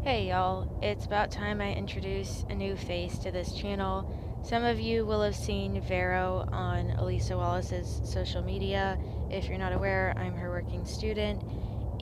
Hey y'all, it's about time I introduce a new face to this channel. Some of you will have seen Vero on Elisa Wallace's social media. If you're not aware, I'm her working student,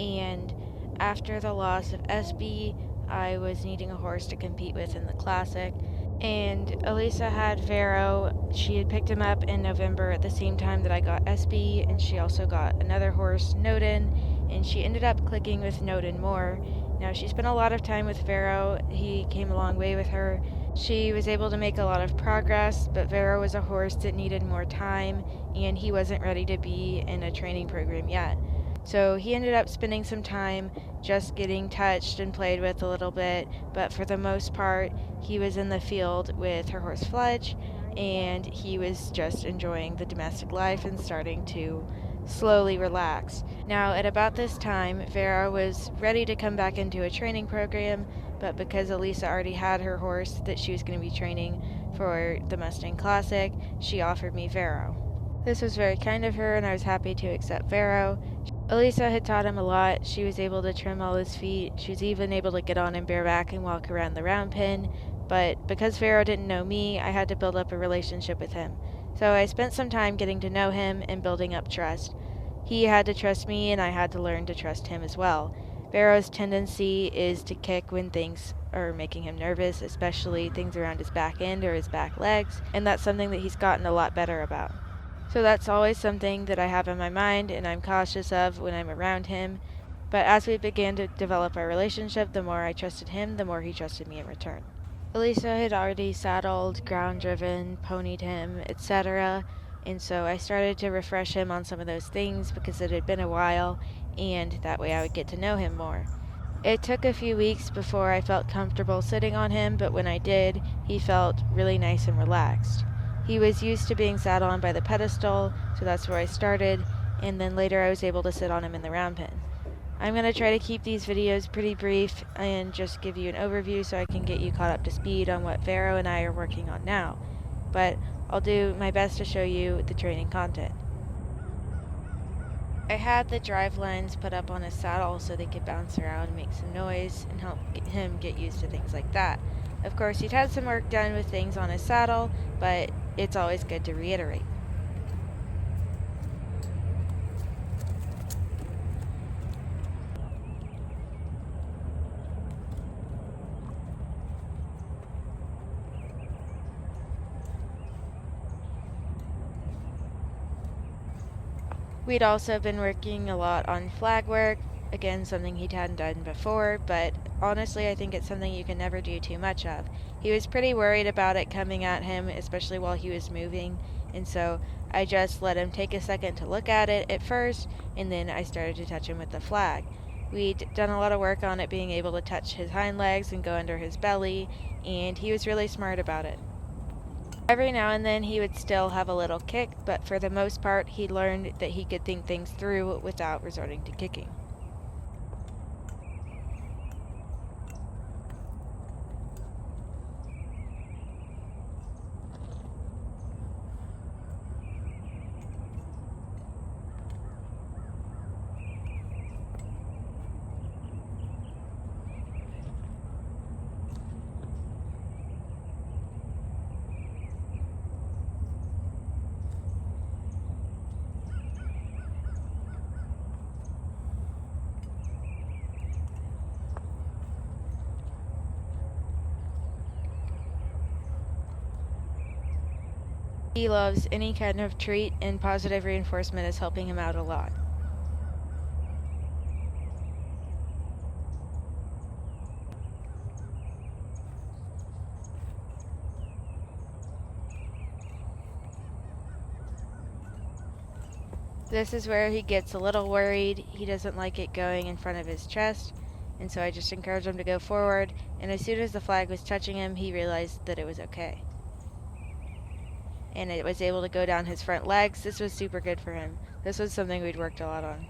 and after the loss of Hesperie, I was needing a horse to compete with in the Classic, and Elisa had Vero. She had picked him up in November at the same time that I got Hesperie, and she also got another horse, Noden, and she ended up clicking with Noden more. Now, she spent a lot of time with Pharaoh. He came a long way with her. She was able to make a lot of progress, but Vero was a horse that needed more time, and he wasn't ready to be in a training program yet. So he ended up spending some time just getting touched and played with a little bit, but for the most part, he was in the field with her horse Fletch, and he was just enjoying the domestic life and starting to slowly relax. Now, at about this time, Vera was ready to come back into a training program, but because Elisa already had her horse that she was going to be training for the Mustang Classic, she offered me Vero. This was very kind of her, and I was happy to accept Vero. Elisa had taught him a lot. She was able to trim all his feet. She was even able to get on and bareback and walk around the round pen. But because Pharaoh didn't know me, I had to build up a relationship with him. So I spent some time getting to know him and building up trust. He had to trust me, and I had to learn to trust him as well. Pharaoh's tendency is to kick when things are making him nervous, especially things around his back end or his back legs, and that's something that he's gotten a lot better about. So that's always something that I have in my mind and I'm cautious of when I'm around him. But as we began to develop our relationship, the more I trusted him, the more he trusted me in return. Elisa had already saddled, ground driven, ponied him, etc. And so I started to refresh him on some of those things because it had been a while, and that way I would get to know him more. It took a few weeks before I felt comfortable sitting on him, but when I did, he felt really nice and relaxed. He was used to being sat on by the pedestal, so that's where I started, and then later I was able to sit on him in the round pen. I'm going to try to keep these videos pretty brief and just give you an overview so I can get you caught up to speed on what Vero and I are working on now, but I'll do my best to show you the training content. I had the drive lines put up on his saddle so they could bounce around and make some noise and help him get used to things like that. Of course, he'd had some work done with things on his saddle, but it's always good to reiterate. We'd also been working a lot on flag work, again something he hadn't done before, but honestly I think it's something you can never do too much of. He was pretty worried about it coming at him, especially while he was moving, and so I just let him take a second to look at it at first, and then I started to touch him with the flag. We'd done a lot of work on it being able to touch his hind legs and go under his belly, and he was really smart about it. Every now and then he would still have a little kick, but for the most part he learned that he could think things through without resorting to kicking. He loves any kind of treat, and positive reinforcement is helping him out a lot. This is where he gets a little worried. He doesn't like it going in front of his chest, and so I just encouraged him to go forward, and as soon as the flag was touching him, he realized that it was okay. And it was able to go down his front legs. This was super good for him. This was something we'd worked a lot on.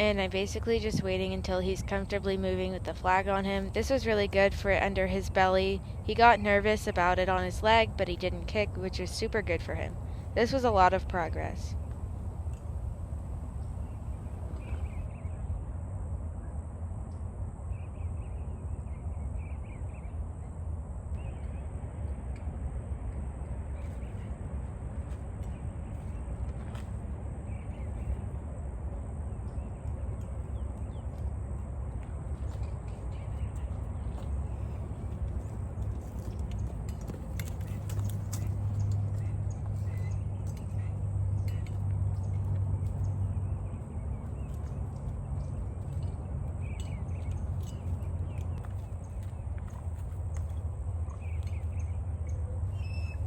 and I'm basically just waiting until he's comfortably moving with the flag on him. This was really good for it under his belly. He got nervous about it on his leg, but he didn't kick, which is super good for him. This was a lot of progress.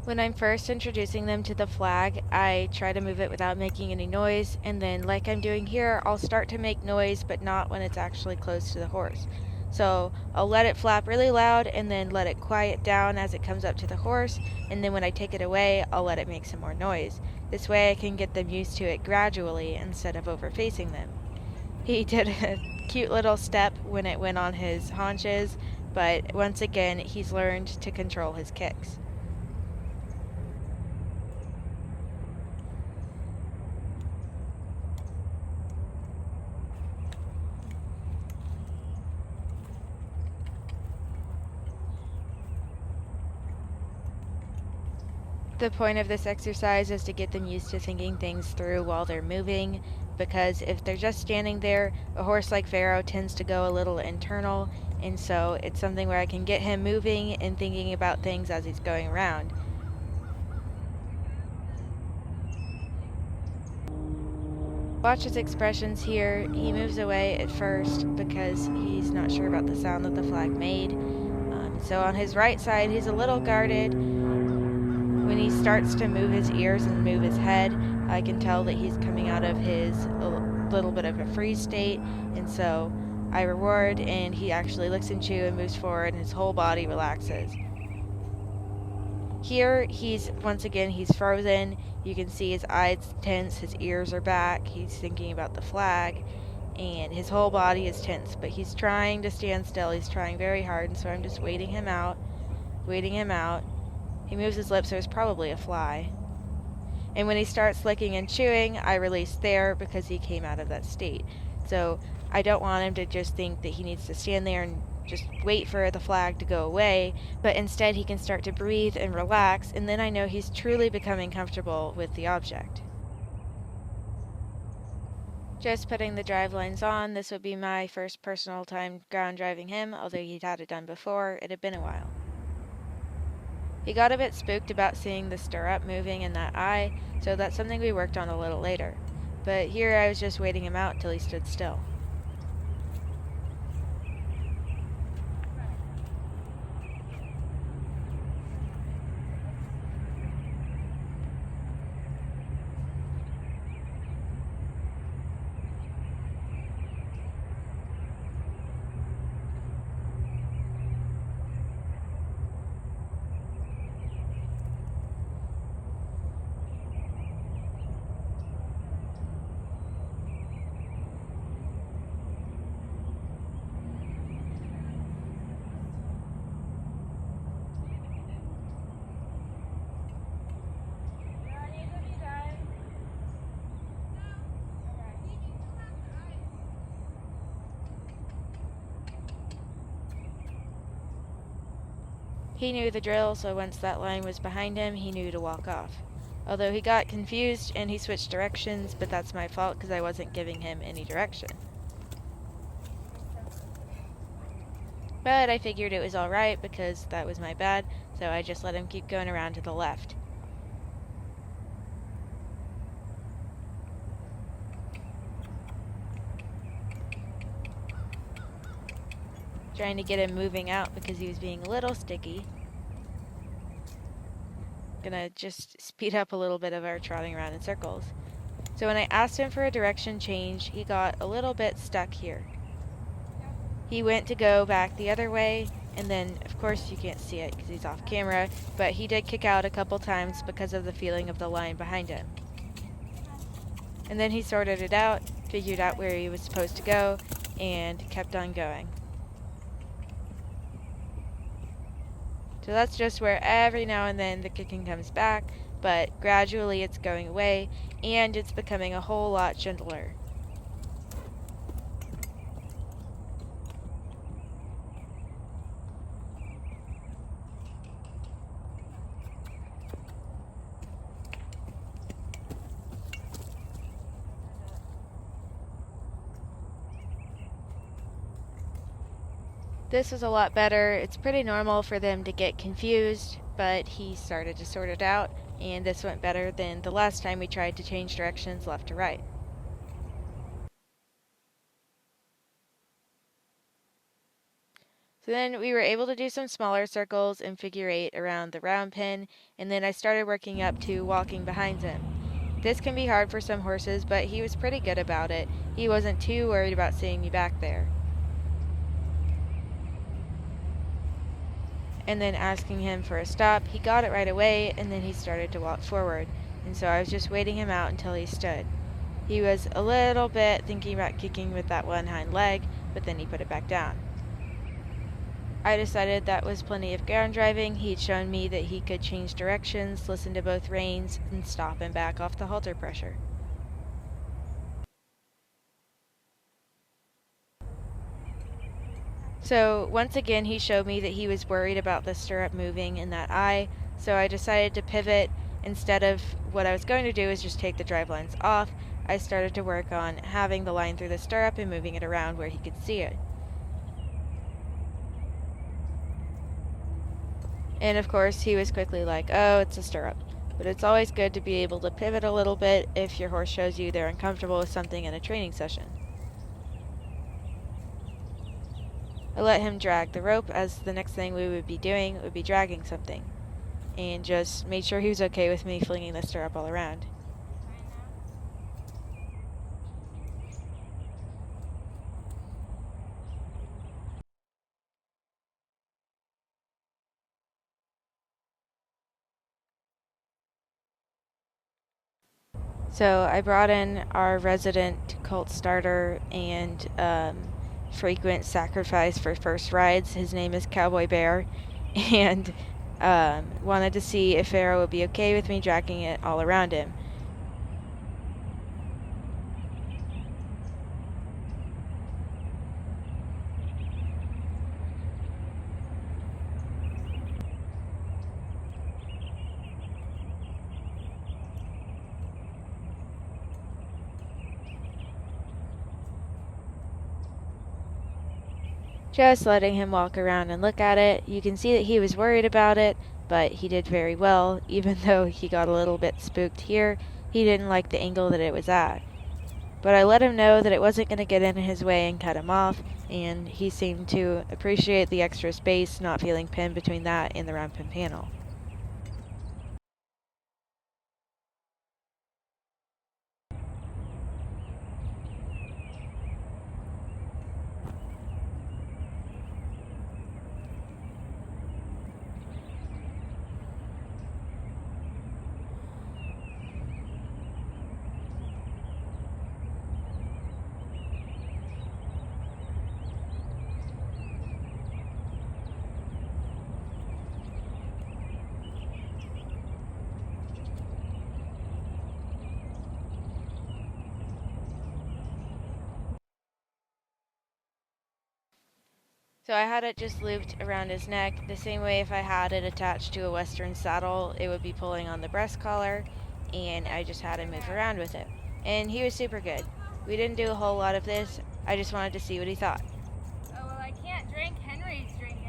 When I'm first introducing them to the flag, I try to move it without making any noise, and then like I'm doing here, I'll start to make noise, but not when it's actually close to the horse. So I'll let it flap really loud and then let it quiet down as it comes up to the horse, and then when I take it away, I'll let it make some more noise. This way I can get them used to it gradually instead of over-facing them. He did a cute little step when it went on his haunches, but once again, he's learned to control his kicks. The point of this exercise is to get them used to thinking things through while they're moving, because if they're just standing there, a horse like Pharaoh tends to go a little internal, and so it's something where I can get him moving and thinking about things as he's going around. Watch his expressions here. He moves away at first because he's not sure about the sound that the flag made. So on his right side, he's a little guarded. When he starts to move his ears and move his head, I can tell that he's coming out of his little bit of a freeze state, and so I reward, and he actually looks and chew and moves forward, and his whole body relaxes. Here, once again, he's frozen. You can see his eyes tense, his ears are back, he's thinking about the flag, and his whole body is tense, but he's trying to stand still. He's trying very hard, and so I'm just waiting him out. He moves his lips, so it's probably a fly. And when he starts licking and chewing, I release there because he came out of that state. So I don't want him to just think that he needs to stand there and just wait for the flag to go away, but instead he can start to breathe and relax, and then I know he's truly becoming comfortable with the object. Just putting the drive lines on, this would be my first personal time ground driving him, although he'd had it done before. It had been a while. He got a bit spooked about seeing the stirrup moving in that eye, so that's something we worked on a little later. But here I was just waiting him out till he stood still. He knew the drill, so once that line was behind him, he knew to walk off. Although he got confused and he switched directions, but that's my fault because I wasn't giving him any direction. But I figured it was alright because that was my bad, so I just let him keep going around to the left. Trying to get him moving out because he was being a little sticky. Gonna just speed up a little bit of our trotting around in circles. So when I asked him for a direction change, he got a little bit stuck here. He went to go back the other way, and then, of course, you can't see it because he's off camera, but he did kick out a couple times because of the feeling of the line behind him. And then he sorted it out, figured out where he was supposed to go, and kept on going. So that's just where every now and then the kicking comes back, but gradually it's going away, and it's becoming a whole lot gentler. This was a lot better. It's pretty normal for them to get confused, but he started to sort it out, and this went better than the last time we tried to change directions left to right. So then we were able to do some smaller circles and figure 8 around the round pen, and then I started working up to walking behind him. This can be hard for some horses, but he was pretty good about it. He wasn't too worried about seeing me back there. And then asking him for a stop, he got it right away, and then he started to walk forward, and so I was just waiting him out until he stood. He was a little bit thinking about kicking with that one hind leg, but then he put it back down. I decided that was plenty of ground driving. He'd shown me that he could change directions, listen to both reins, and stop and back off the halter pressure. So once again, he showed me that he was worried about the stirrup moving in that eye, so I decided to pivot. Instead of what I was going to do is just take the drive lines off, I started to work on having the line through the stirrup and moving it around where he could see it. And of course, he was quickly like, oh, it's a stirrup. But it's always good to be able to pivot a little bit if your horse shows you they're uncomfortable with something in a training session. I let him drag the rope, as the next thing we would be doing would be dragging something, and just made sure he was okay with me flinging the stirrup all around. So I brought in our resident cult starter and frequent sacrifice for first rides. His name is Cowboy Bear, and wanted to see if Pharaoh would be okay with me dragging it all around him. Just letting him walk around and look at it. You can see that he was worried about it, but he did very well. Even though he got a little bit spooked here, he didn't like the angle that it was at. But I let him know that it wasn't going to get in his way and cut him off, and he seemed to appreciate the extra space, not feeling pinned between that and the round pin panel. So I had it just looped around his neck, the same way if I had it attached to a western saddle, it would be pulling on the breast collar, and I just had him move around with it. And he was super good. We didn't do a whole lot of this, I just wanted to see what he thought. Oh, well, I can't drink Henry's drinking.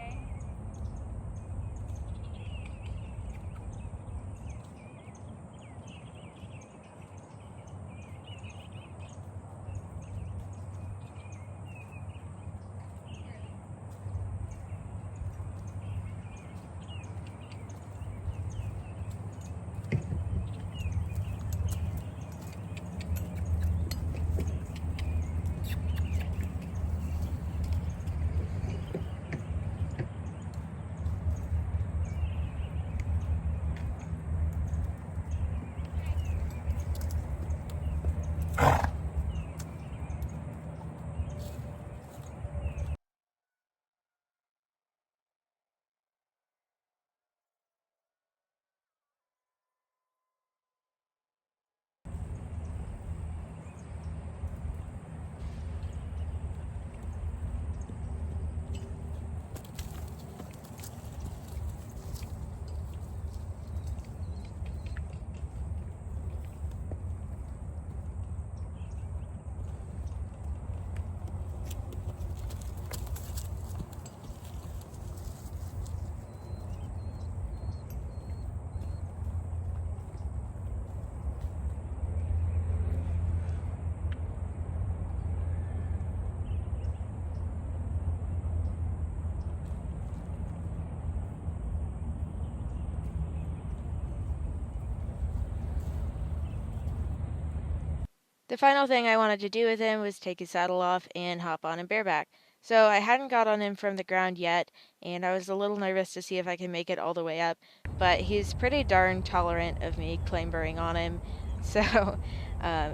The final thing I wanted to do with him was take his saddle off and hop on him bareback. So I hadn't got on him from the ground yet, and I was a little nervous to see if I could make it all the way up, but he's pretty darn tolerant of me clambering on him. So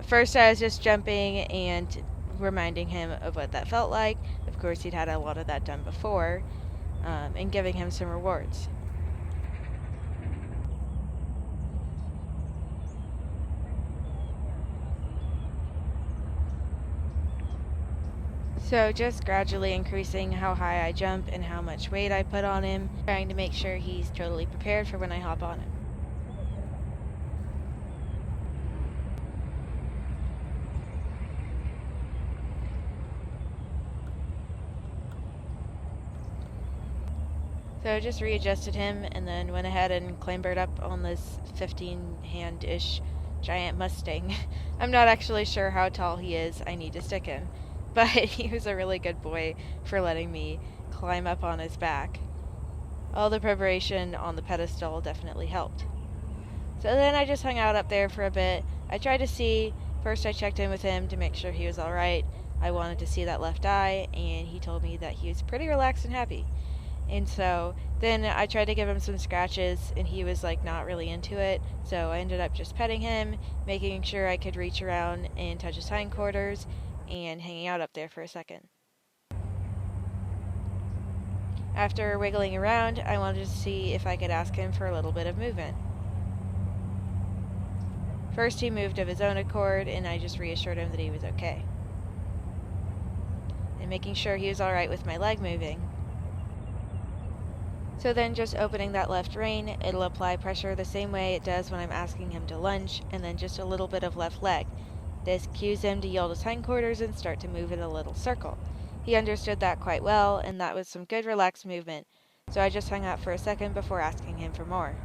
first I was just jumping and reminding him of what that felt like. Of course, he'd had a lot of that done before, and giving him some rewards. So just gradually increasing how high I jump and how much weight I put on him, trying to make sure he's totally prepared for when I hop on him. So I just readjusted him and then went ahead and clambered up on this 15-hand-ish giant Mustang. I'm not actually sure how tall he is. I need to stick him. But he was a really good boy for letting me climb up on his back. All the preparation on the pedestal definitely helped. So then I just hung out up there for a bit. I tried to see, first I checked in with him to make sure he was alright. I wanted to see that left eye, and he told me that he was pretty relaxed and happy. And so then I tried to give him some scratches, and he was like not really into it. So I ended up just petting him, making sure I could reach around and touch his hindquarters, and hanging out up there for a second. After wiggling around, I wanted to see if I could ask him for a little bit of movement. First he moved of his own accord, and I just reassured him that he was okay. And making sure he was alright with my leg moving. So then just opening that left rein, it'll apply pressure the same way it does when I'm asking him to lunge, and then just a little bit of left leg. This cues him to yield his hindquarters and start to move in a little circle. He understood that quite well, and that was some good relaxed movement, so I just hung out for a second before asking him for more.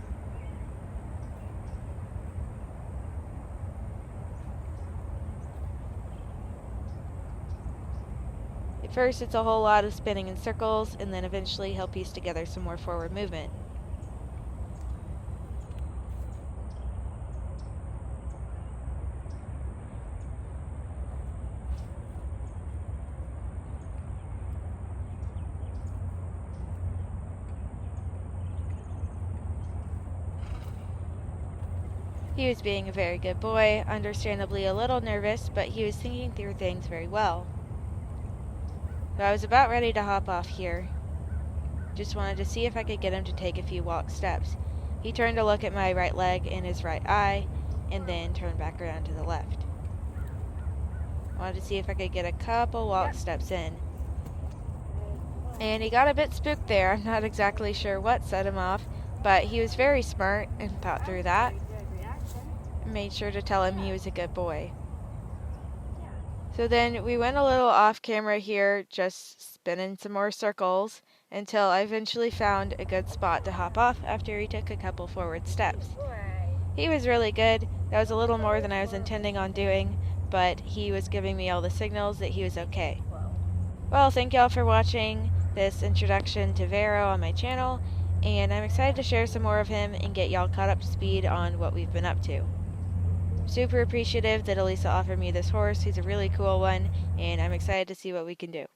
At first it's a whole lot of spinning in circles, and then eventually he'll piece together some more forward movement. He was being a very good boy, understandably a little nervous, but he was thinking through things very well. So I was about ready to hop off here. Just wanted to see if I could get him to take a few walk steps. He turned to look at my right leg and his right eye, and then turned back around to the left. Wanted to see if I could get a couple walk steps in. And he got a bit spooked there. I'm not exactly sure what set him off, but he was very smart and thought through that. Made sure to tell him he was a good boy. So then we went a little off camera here, just spinning some more circles, until I eventually found a good spot to hop off after he took a couple forward steps. He was really good. That was a little more than I was intending on doing, but he was giving me all the signals that he was okay. Well, thank y'all for watching this introduction to Vero on my channel, and I'm excited to share some more of him and get y'all caught up to speed on what we've been up to. Super appreciative that Elisa offered me this horse. He's a really cool one, and I'm excited to see what we can do.